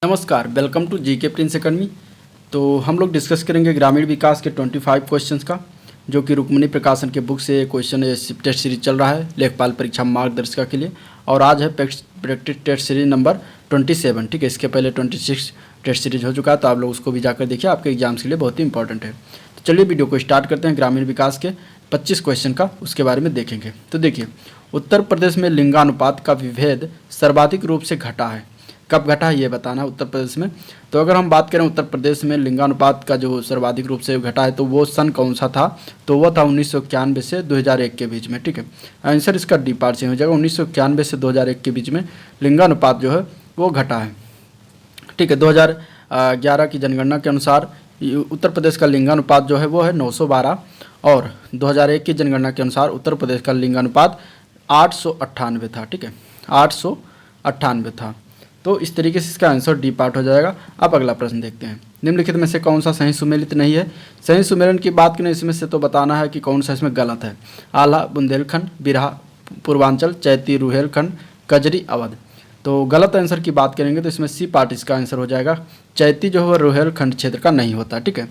नमस्कार, welcome to GK prince academy. तो हम लोग डिस्कस करेंगे ग्रामीण विकास के 25 क्वेश्चंस का, जो कि रुक्मिणी प्रकाशन के बुक से क्वेश्चन टेस्ट सीरीज चल रहा है लेखपाल परीक्षा मार्गदर्शिका के लिए। और आज है प्रैक्टिस टेस्ट सीरीज नंबर 27। ठीक है, इसके पहले 26 टेस्ट सीरीज हो चुका है, तो आप लोग उसको भी जाकर देखिए, आपके एग्जाम्स के लिए बहुत ही इंपॉर्टेंट है। तो चलिए वीडियो को स्टार्ट करते हैं। ग्रामीण विकास के 25 क्वेश्चन का उसके बारे में देखेंगे। तो देखिए, उत्तर प्रदेश में लिंगानुपात का विभेद सर्वाधिक रूप से घटा है। कब घटा है ये बताना है उत्तर प्रदेश में। तो अगर हम बात करें उत्तर प्रदेश में लिंगानुपात का जो सर्वाधिक रूप से घटा है, तो वो सन कौन सा था? तो वो था 1991 से 2001 के बीच में। ठीक है, आंसर इसका डी पार्ट से हो जाएगा। 1991 से 2001 के बीच में लिंगानुपात जो है वो घटा है। ठीक है, 2011 की जनगणना के अनुसार उत्तर प्रदेश का लिंगानुपात जो है वो है 912, और 2001 की जनगणना के अनुसार उत्तर प्रदेश का लिंगानुपात 898 था। ठीक है, 898 था। तो इस तरीके से इसका आंसर डी पार्ट हो जाएगा। अब अगला प्रश्न देखते हैं। निम्नलिखित में से कौन सा सही सुमेलित नहीं है? सही सुमेलन की बात करें इसमें से, तो बताना है कि कौन सा इसमें गलत है। आला बुंदेलखंड, बिरहा पूर्वांचल, चैती रुहेलखंड, कजरी अवध। तो गलत आंसर की बात करेंगे तो इसमें सी पार्ट इसका आंसर हो जाएगा। चैती जो है रुहेलखंड क्षेत्र का नहीं होता। ठीक है,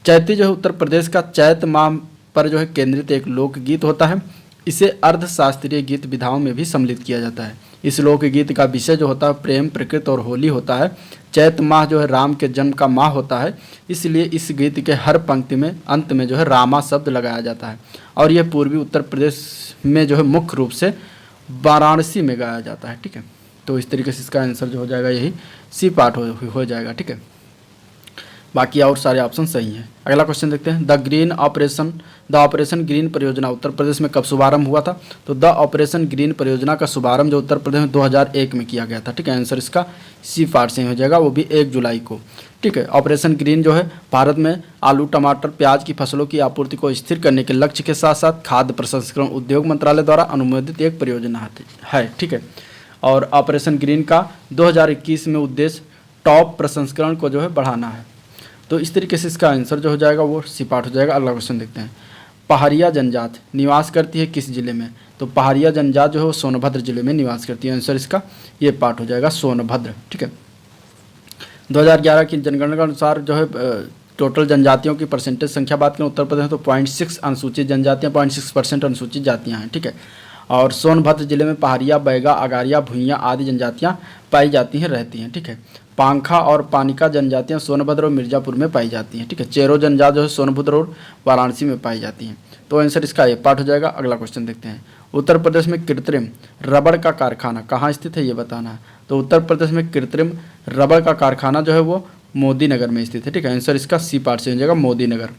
चैती जो है उत्तर प्रदेश का चैत माह पर जो है केंद्रित एक लोकगीत होता है। इसे अर्धशास्त्रीय गीत विधाओं में भी सम्मिलित किया जाता है। इस लोकगीत का विषय जो होता है प्रेम, प्रकृति और होली होता है। चैत माह जो है राम के जन्म का माह होता है, इसलिए इस गीत के हर पंक्ति में अंत में जो है रामा शब्द लगाया जाता है। और यह पूर्वी उत्तर प्रदेश में जो है मुख्य रूप से वाराणसी में गाया जाता है। ठीक है, तो इस तरीके से इसका आंसर जो हो जाएगा यही सी पार्ट हो जाएगा। ठीक है, बाकी और सारे ऑप्शन सही हैं। अगला क्वेश्चन देखते हैं। द ऑपरेशन ग्रीन परियोजना उत्तर प्रदेश में कब शुभारंभ हुआ था? तो द ऑपरेशन ग्रीन परियोजना का शुभारंभ जो उत्तर प्रदेश में 2001 में किया गया था। ठीक है, आंसर इसका सी पार्ट से हो जाएगा, वो भी 1 जुलाई को। ठीक है, ऑपरेशन ग्रीन जो है भारत में आलू, टमाटर, प्याज की फसलों की आपूर्ति को स्थिर करने के लक्ष्य के साथ साथ खाद्य प्रसंस्करण उद्योग मंत्रालय द्वारा अनुमोदित एक परियोजना है। ठीक है, और ऑपरेशन ग्रीन का 2021 में उद्देश्य टॉप प्रसंस्करण को जो है बढ़ाना है। तो इस तरीके से इसका आंसर जो हो जाएगा वो सी पार्ट हो जाएगा। अगला क्वेश्चन देखते हैं। पहाड़िया जनजाति निवास करती है किस जिले में? तो पहाड़िया जनजाति जो है वो सोनभद्र जिले में निवास करती है। आंसर इसका ये पार्ट हो जाएगा सोनभद्र। ठीक है, 2011 की जनगणना के अनुसार जो है टोटल जनजातियों की परसेंटेज संख्या बात करें उत्तर प्रदेश में, तो 0.6 अनुसूचित जनजातियाँ, 0.6% अनुसूचित जातियाँ हैं। ठीक है, और सोनभद्र जिले में पहाड़िया, बैगा, अगारिया, भुइयाँ आदि जनजातियाँ पाई जाती हैं, रहती हैं। ठीक है, पांखा और पानिका जनजातियाँ सोनभद्र और मिर्जापुर में पाई जाती हैं। ठीक है, चेरो जनजाति जो है सोनभद्र और वाराणसी में पाई जाती हैं। तो आंसर इसका ये पार्ट हो जाएगा। अगला क्वेश्चन देखते हैं। उत्तर प्रदेश में कृत्रिम रबड़ का कारखाना कहाँ स्थित है ये बताना है। तो उत्तर प्रदेश में कृत्रिम रबड़ का कारखाना जो है वो मोदी नगर में स्थित है। ठीक है, आंसर इसका सी पार्ट से हो जाएगा मोदी नगर।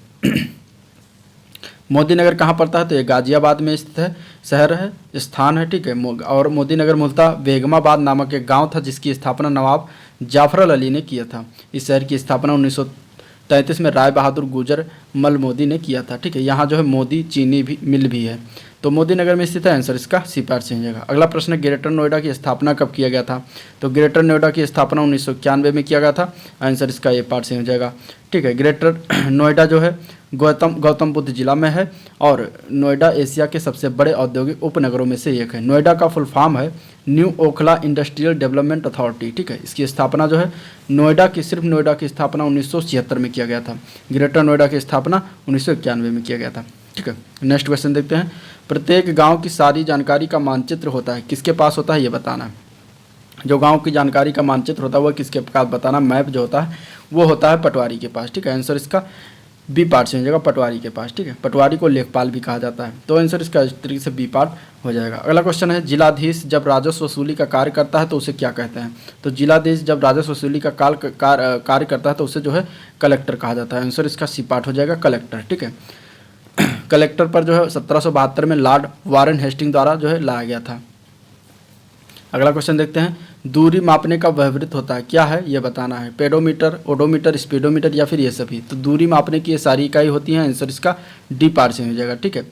मोदी नगर कहाँ पड़ता है? तो ये गाजियाबाद में स्थित है, शहर है, स्थान है। ठीक है, और मोदी नगर मूलतः बेगमाबाद नामक एक गांव था, जिसकी स्थापना नवाब जाफर अली ने किया था। इस शहर की स्थापना 1933 में राय बहादुर गुजर मल मोदी ने किया था। ठीक है, यहाँ जो है मोदी चीनी भी मिल भी है। तो मोदी नगर में स्थित है। आंसर इसका सी पार्ट से हो जाएगा। अगला प्रश्न है, ग्रेटर नोएडा की स्थापना कब किया गया था? तो ग्रेटर नोएडा की स्थापना 1991 में किया गया था। आंसर इसका ये पार्ट से हो जाएगा। ठीक है, ग्रेटर नोएडा जो है गौतम बुद्ध जिला में है, और नोएडा एशिया के सबसे बड़े औद्योगिक उपनगरों में से एक है। नोएडा का फुल फॉर्म है new Okhla industrial development authority. ठीक है, इसकी स्थापना जो है सिर्फ नोएडा की स्थापना 1976 में किया गया था। ग्रेटर नोएडा की स्थापना 1991 में किया गया था। ठीक है, नेक्स्ट क्वेश्चन देखते हैं। प्रत्येक गांव की सारी जानकारी का मानचित्र होता है, किसके पास होता है ये बताना है। जो गांव की जानकारी का मानचित्र होता है वो किसके पास बताना, मैप जो होता है वो होता है पटवारी के पास। ठीक है, आंसर इसका बी पार्ट से हो जाएगा, पटवारी के पास। ठीक है, पटवारी को लेखपाल भी कहा जाता है। तो आंसर इसका इस तरीके से बी पार्ट हो जाएगा। अगला क्वेश्चन है, जिलाधीश जब राजस्व वसूली का कार्य करता है तो उसे क्या कहते हैं? तो जिलाधीश जब राजस्व वसूली का कार्य करता है तो उसे जो है कलेक्टर कहा जाता है। आंसर इसका सी पार्ट हो जाएगा, कलेक्टर। ठीक है, कलेक्टर पर जो है 1772 में लॉर्ड वारेन हेस्टिंग द्वारा जो है लाया गया था। अगला क्वेश्चन देखते हैं। दूरी मापने का व्यवहारित होता है, क्या है ये बताना है। पेडोमीटर, ओडोमीटर, स्पीडोमीटर या फिर ये सभी। तो दूरी मापने की ये सारी इकाई होती हैं। आंसर इसका डी पार्ट से हो जाएगा। ठीक है,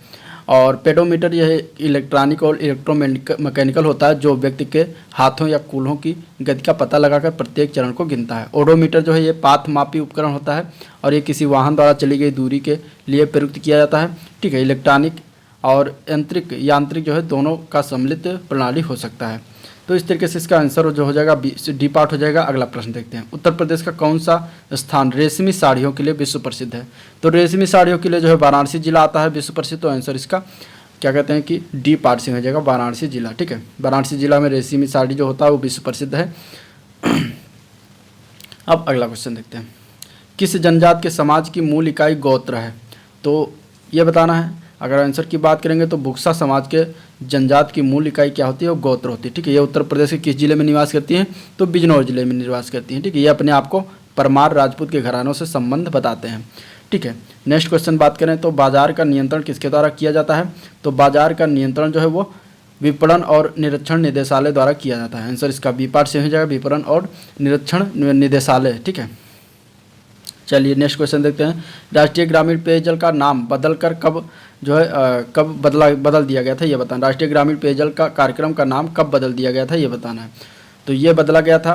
और पेडोमीटर यह इलेक्ट्रॉनिक और इलेक्ट्रोमैकेनिकल होता है, जो व्यक्ति के हाथों या कूल्हों की गति का पता लगाकर प्रत्येक चरण को गिनता है। ओडोमीटर जो है ये पाथ मापी उपकरण होता है, और ये किसी वाहन द्वारा चली गई दूरी के लिए प्रयुक्त किया जाता है। ठीक है, इलेक्ट्रॉनिक और यांत्रिक जो है दोनों का सम्मिलित प्रणाली हो सकता है। तो इस तरीके से इसका आंसर जो हो जाएगा डी पार्ट हो जाएगा। अगला प्रश्न देखते हैं, उत्तर प्रदेश का कौन सा स्थान रेशमी साड़ियों के लिए विश्व प्रसिद्ध है? तो रेशमी साड़ियों के लिए जो है वाराणसी जिला आता है विश्व प्रसिद्ध। तो आंसर इसका क्या कहते हैं कि डी पार्ट से हो जाएगा, वाराणसी जिला। ठीक है, वाराणसी जिला में रेशमी साड़ी जो होता है वो विश्व प्रसिद्ध है। अब अगला क्वेश्चन देखते हैं, किस जनजाति के समाज की मूल इकाई गोत्र है? तो ये बताना है। अगर आंसर की बात करेंगे तो बुक्सा समाज के जनजाति की मूल इकाई क्या होती है? वो गोत्र होती है। ठीक है, ये उत्तर प्रदेश के किस जिले में निवास करती हैं? तो बिजनौर जिले में निवास करती हैं। ठीक है, ये अपने आप को परमार राजपूत के घरानों से संबंध बताते हैं। ठीक है, नेक्स्ट क्वेश्चन बात करें तो बाजार का नियंत्रण किसके द्वारा किया जाता है? तो बाजार का नियंत्रण जो है वो विपणन और निरीक्षण निदेशालय द्वारा किया जाता है। आंसर इसका बी पार्ट से हो जाएगा, विपणन और निरीक्षण निदेशालय। ठीक है, चलिए नेक्स्ट क्वेश्चन देखते हैं, राष्ट्रीय ग्रामीण पेयजल का नाम बदलकर कब जो है कब बदल दिया गया था? ये बताना। राष्ट्रीय ग्रामीण पेयजल का कार्यक्रम का नाम कब बदल दिया गया था? ये बताना है। तो ये बदला गया था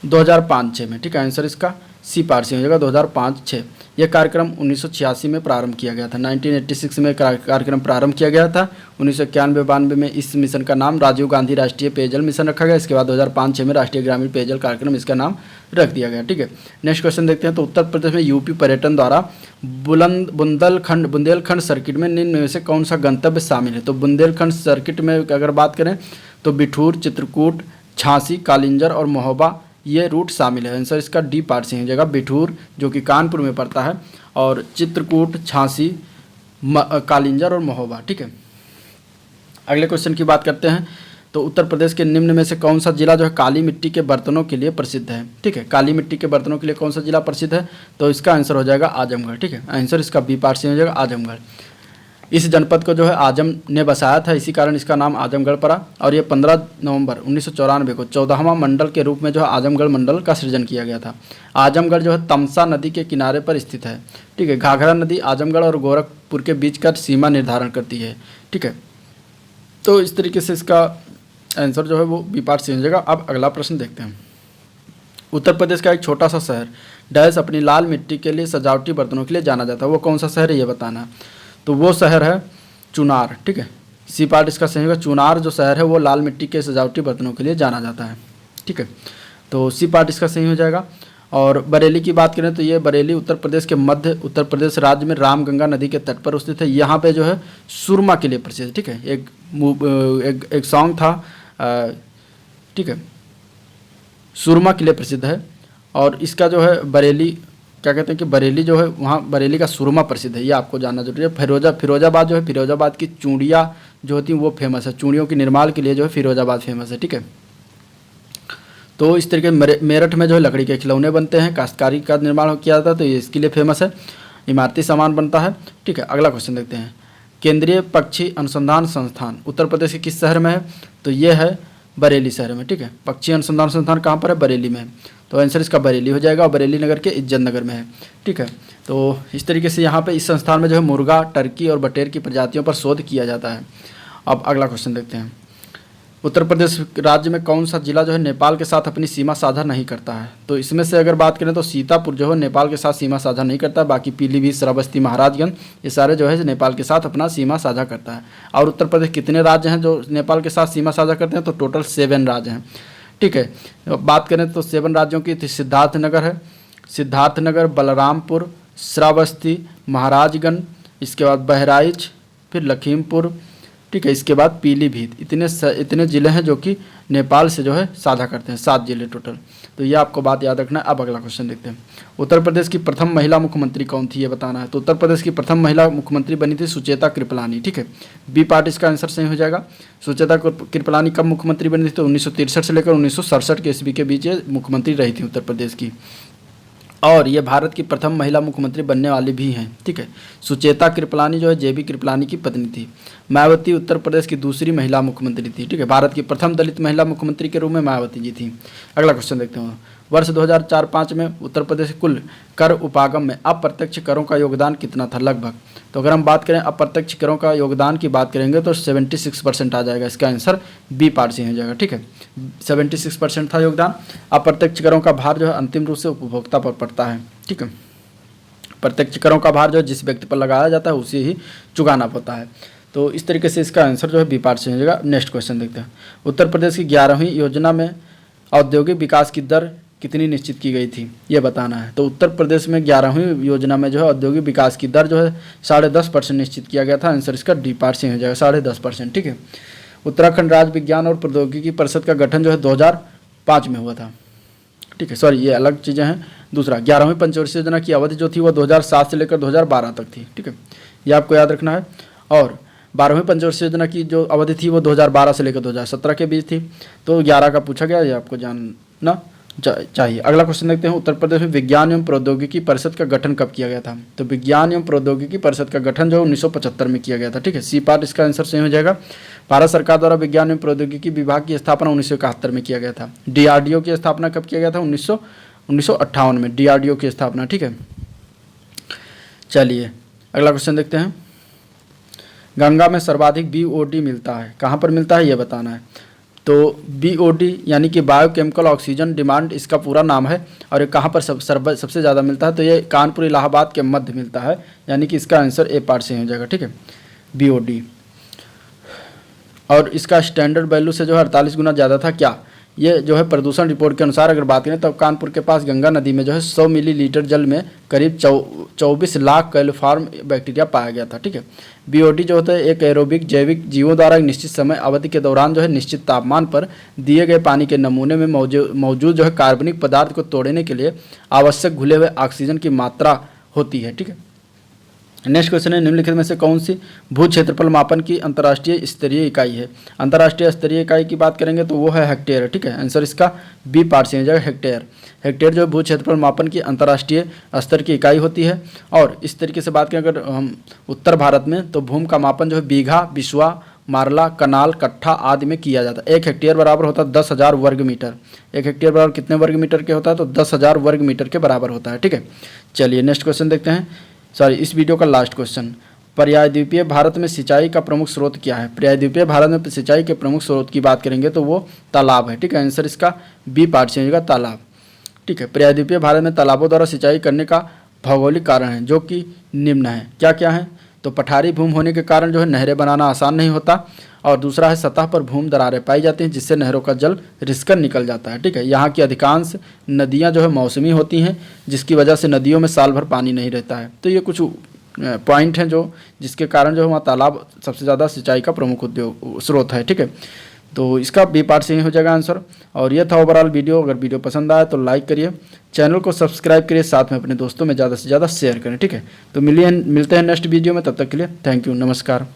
2005-06 में। ठीक है, आंसर इसका सी पार्ट से हो जाएगा, 2005-06। यह कार्यक्रम 1986 में प्रारंभ किया गया था। 1986 में कार्यक्रम प्रारंभ किया गया था। 1991-92 में इस मिशन का नाम राजीव गांधी राष्ट्रीय पेयजल मिशन रखा गया। इसके बाद 2005-06 में राष्ट्रीय ग्रामीण पेयजल कार्यक्रम इसका नाम रख दिया गया। ठीक है, नेक्स्ट क्वेश्चन देखते हैं, तो उत्तर प्रदेश में यूपी पर्यटन द्वारा बुंदेलखंड सर्किट में निम्न में से कौन सा गंतव्य शामिल है? तो बुंदेलखंड सर्किट में अगर बात करें तो बिठूर, चित्रकूट, झांसी, कालिंजर और महोबा ये रूट शामिल है। आंसर इसका डी पार्ट से हो जाएगा, बिठूर जो कि कानपुर में पड़ता है, और चित्रकूट, झांसी, कालिंजर और महोबा। ठीक है, अगले क्वेश्चन की बात करते हैं, तो उत्तर प्रदेश के निम्न में से कौन सा जिला जो है काली मिट्टी के बर्तनों के लिए प्रसिद्ध है? ठीक है, काली मिट्टी के बर्तनों के लिए कौन सा जिला प्रसिद्ध है? तो इसका आंसर हो जाएगा आजमगढ़। ठीक है, आंसर इसका बी पार्ट से हो जाएगा, आजमगढ़। इस जनपद को जो है आजम ने बसाया था, इसी कारण इसका नाम आजमगढ़ पड़ा। और ये 15 नवंबर 1994 को 14वां मंडल के रूप में जो है आजमगढ़ मंडल का सृजन किया गया था। आजमगढ़ जो है तमसा नदी के किनारे पर स्थित है। ठीक है, घाघरा नदी आजमगढ़ और गोरखपुर के बीच का सीमा निर्धारण करती है। ठीक है, तो इस तरीके से इसका आंसर जो है वो बी पार्ट से हो जाएगा। अब अगला प्रश्न देखते हैं, उत्तर प्रदेश का एक छोटा सा शहर डैश अपनी लाल मिट्टी के लिए सजावटी बर्तनों के लिए जाना जाता है, वो कौन सा शहर है ये बताना है। तो वो शहर है चुनार। ठीक है, सी पार्ट इसका सही होगा, चुनार जो शहर है वो लाल मिट्टी के सजावटी बर्तनों के लिए जाना जाता है। ठीक है, तो सी पार्ट इसका सही हो जाएगा। और बरेली की बात करें तो ये बरेली उत्तर प्रदेश के मध्य उत्तर प्रदेश राज्य में रामगंगा नदी के तट पर स्थित है। यहाँ पे जो है सुरमा के लिए प्रसिद्ध है। ठीक है, एक सॉन्ग था, ठीक है, सुरमा के लिए प्रसिद्ध है। और इसका जो है बरेली क्या कहते हैं कि बरेली जो है वहाँ बरेली का सुरमा प्रसिद्ध है, ये आपको जानना जरूरी है। फिरोजाबाद जो है फिरोजाबाद की चूड़ियाँ जो होती हैं वो फेमस है, चूड़ियों की निर्माण के लिए जो है फिरोजाबाद फेमस है। ठीक है, तो इस तरीके मेरठ में जो है लकड़ी के खिलौने बनते हैं, काश्तकारी का निर्माण किया जाता है, तो ये इसके लिए फेमस है। इमारती सामान बनता है। ठीक है, अगला क्वेश्चन देखते हैं, केंद्रीय पक्षी अनुसंधान संस्थान उत्तर प्रदेश के किस शहर में है? तो ये है बरेली शहर में। ठीक है, पक्षी अनुसंधान संस्थान कहाँ पर है? बरेली में है। तो आंसर इसका बरेली हो जाएगा, और बरेली नगर के इज्जत नगर में है। ठीक है, तो इस तरीके से यहाँ पे इस संस्थान में जो है मुर्गा, टर्की और बटेर की प्रजातियों पर शोध किया जाता है। अब अगला क्वेश्चन देखते हैं, उत्तर प्रदेश राज्य में कौन सा जिला जो है नेपाल के साथ अपनी सीमा साझा नहीं करता है? तो इसमें से अगर बात करें तो सीतापुर जो है नेपाल के साथ सीमा साझा नहीं करता, बाकी पीलीभीत, श्रावस्ती, महाराजगंज ये सारे जो है नेपाल के साथ अपना सीमा साझा करता है। और उत्तर प्रदेश कितने राज्य हैं जो नेपाल के साथ सीमा साझा करते हैं? तो टोटल 7 राज्य हैं। ठीक है, बात करें तो 7 राज्यों की सिद्धार्थनगर है, सिद्धार्थनगर, बलरामपुर, श्रावस्ती, महाराजगंज, इसके बाद बहराइच, फिर लखीमपुर। ठीक है, इसके बाद पीलीभीत। इतने ज़िले हैं जो कि नेपाल से जो है साझा करते हैं, 7 जिले टोटल। तो ये आपको बात याद रखना है। अब अगला क्वेश्चन देखते हैं, उत्तर प्रदेश की प्रथम महिला मुख्यमंत्री कौन थी ये बताना है। तो उत्तर प्रदेश की प्रथम महिला मुख्यमंत्री बनी थी सुचेता कृपलानी। ठीक है, बी पार्ट इसका आंसर सही हो जाएगा। सुचेता कृपलानी कब मुख्यमंत्री बनी थी? तो 1963 से लेकर 1967 के ईस्वी के बीच ये मुख्यमंत्री रही थी उत्तर प्रदेश की, और ये भारत की प्रथम महिला मुख्यमंत्री बनने वाली भी हैं। ठीक है, सुचेता कृपलानी जो है जेबी कृपलानी की पत्नी थी। मायावती उत्तर प्रदेश की दूसरी महिला मुख्यमंत्री थी। ठीक है, भारत की प्रथम दलित महिला मुख्यमंत्री के रूप में मायावती जी थी। अगला क्वेश्चन देखते हैं, वर्ष 2004-05 में उत्तर प्रदेश कुल कर उपागम में अप्रत्यक्ष करों का योगदान कितना था लगभग? तो अगर हम बात करें अप्रत्यक्ष करों का योगदान की बात करेंगे तो 76% आ जाएगा। इसका आंसर बी पार्ट से हो जाएगा। ठीक है, 76% था योगदान। अप्रत्यक्ष करों का भार जो है अंतिम रूप से उपभोक्ता पर पड़ता है। ठीक है, प्रत्यक्ष करों का भार जो है जिस व्यक्ति पर लगाया जाता है उसे ही चुकाना पड़ता है। तो इस तरीके से इसका आंसर जो है बी पार्ट से हो जाएगा। नेक्स्ट क्वेश्चन देखते हैं। उत्तर प्रदेश की 11वीं योजना में औद्योगिक विकास की दर कितनी निश्चित की गई थी, ये बताना है। तो उत्तर प्रदेश में 11वीं योजना में जो है औद्योगिक विकास की दर जो है 10.5% निश्चित किया गया था। आंसर इसका डी पार्ट से हो जाएगा 10.5%। ठीक है। उत्तराखंड राज्य विज्ञान और प्रौद्योगिकी परिषद का गठन जो है 2005 में हुआ था। ठीक है, सॉरी ये अलग चीज़ें हैं। दूसरा, 11वीं पंचवर्षीय योजना की अवधि जो थी वह 2007 से लेकर 2012 तक थी। ठीक है, ये आपको याद रखना है। और 12वीं पंचवर्षीय योजना की जो अवधि थी वो 2012 से लेकर 2017 के बीच थी। तो 11 का पूछा गया, ये आपको जानना चाहिए। अगला क्वेश्चन देखते हैं। उत्तर प्रदेश में विज्ञान एवं प्रौद्योगिकी परिषद का गठन कब किया गया था? तो विज्ञान एवं प्रौद्योगिकी परिषद का गठन जो 1975 में किया गया था। ठीक है, सी पार्ट इसका आंसर सही हो जाएगा। भारत सरकार द्वारा विज्ञान एवं प्रौद्योगिकी विभाग की स्थापना 1971 में किया गया था। डीआरडीओ की स्थापना कब किया गया था? 1958 में डीआरडीओ की स्थापना। ठीक है, चलिए अगला क्वेश्चन देखते हैं। गंगा में सर्वाधिक बीओडी मिलता है, कहाँ पर मिलता है ये बताना है। तो बीओडी यानी कि बायोकेमिकल ऑक्सीजन डिमांड इसका पूरा नाम है। और ये कहाँ पर सबसे ज़्यादा मिलता है? तो ये कानपुर इलाहाबाद के मध्य मिलता है, यानी कि इसका आंसर ए पार्ट से हो जाएगा। ठीक है, बीओडी। और इसका स्टैंडर्ड वैल्यू से जो है 48 गुना ज़्यादा था। क्या? ये जो है प्रदूषण रिपोर्ट के अनुसार अगर बात करें तो कानपुर के पास गंगा नदी में जो है 100 मिलीलीटर जल में करीब 24 लाख कैलोफॉर्म बैक्टीरिया पाया गया था। ठीक है, बीओडी जो होता है एक एरोबिक जैविक जीवों द्वारा एक निश्चित समय अवधि के दौरान जो है निश्चित तापमान पर दिए गए पानी के नमूने में मौजूद जो है कार्बनिक पदार्थ को तोड़ने के लिए आवश्यक घुले हुए ऑक्सीजन की मात्रा होती है। ठीक है, नेक्स्ट क्वेश्चन है। निम्नलिखित में से कौन सी भू क्षेत्रफल मापन की अंतर्राष्ट्रीय स्तरीय इकाई है? अंतर्राष्ट्रीय स्तरीय इकाई की बात करेंगे तो वो है हेक्टेयर। ठीक है, आंसर इसका बी पार्ट से हो जाएगा हेक्टेयर। हेक्टेयर जो भू क्षेत्रफल मापन की अंतर्राष्ट्रीय स्तर की इकाई होती है। और इस तरीके से बात करें अगर हम उत्तर भारत में तो भूमि का मापन जो है बीघा, बिस्वा, मारला, कनाल, कट्ठा आदि में किया जाता है। 1 हेक्टेयर बराबर होता है 10,000 वर्ग मीटर। 1 हेक्टेयर बराबर कितने वर्ग मीटर के होता है? तो 10,000 वर्ग मीटर के बराबर होता है। ठीक है, चलिए नेक्स्ट क्वेश्चन देखते हैं। इस वीडियो का लास्ट क्वेश्चन। पर्यायद्वीपीय भारत में सिंचाई का प्रमुख स्रोत क्या है? पर्यायद्वीपीय भारत में सिंचाई के प्रमुख स्रोत की बात करेंगे तो वो तालाब है। ठीक है, आंसर इसका बी पार्ट से होगा तालाब। ठीक है, पर्यायद्वीपीय भारत में तालाबों द्वारा सिंचाई करने का भौगोलिक कारण है जो कि निम्न है। क्या क्या है? तो पठारी भूमि होने के कारण जो है नहरें बनाना आसान नहीं होता। और दूसरा है सतह पर भूमि दरारें पाई जाती हैं जिससे नहरों का जल रिसकर निकल जाता है। ठीक है, यहाँ की अधिकांश नदियाँ जो है मौसमी होती हैं जिसकी वजह से नदियों में साल भर पानी नहीं रहता है। तो ये कुछ पॉइंट हैं जो जिसके कारण जो है वहाँ तालाब सबसे ज़्यादा सिंचाई का प्रमुख स्रोत है। ठीक है, तो इसका बी पार्ट से ही हो जाएगा आंसर। और ये था ओवरऑल वीडियो। अगर वीडियो पसंद आया तो लाइक करिए, चैनल को सब्सक्राइब करिए, साथ में अपने दोस्तों में ज़्यादा से ज़्यादा शेयर करें। ठीक है, तो मिलते हैं नेक्स्ट वीडियो में। तब तक के लिए थैंक यू, नमस्कार।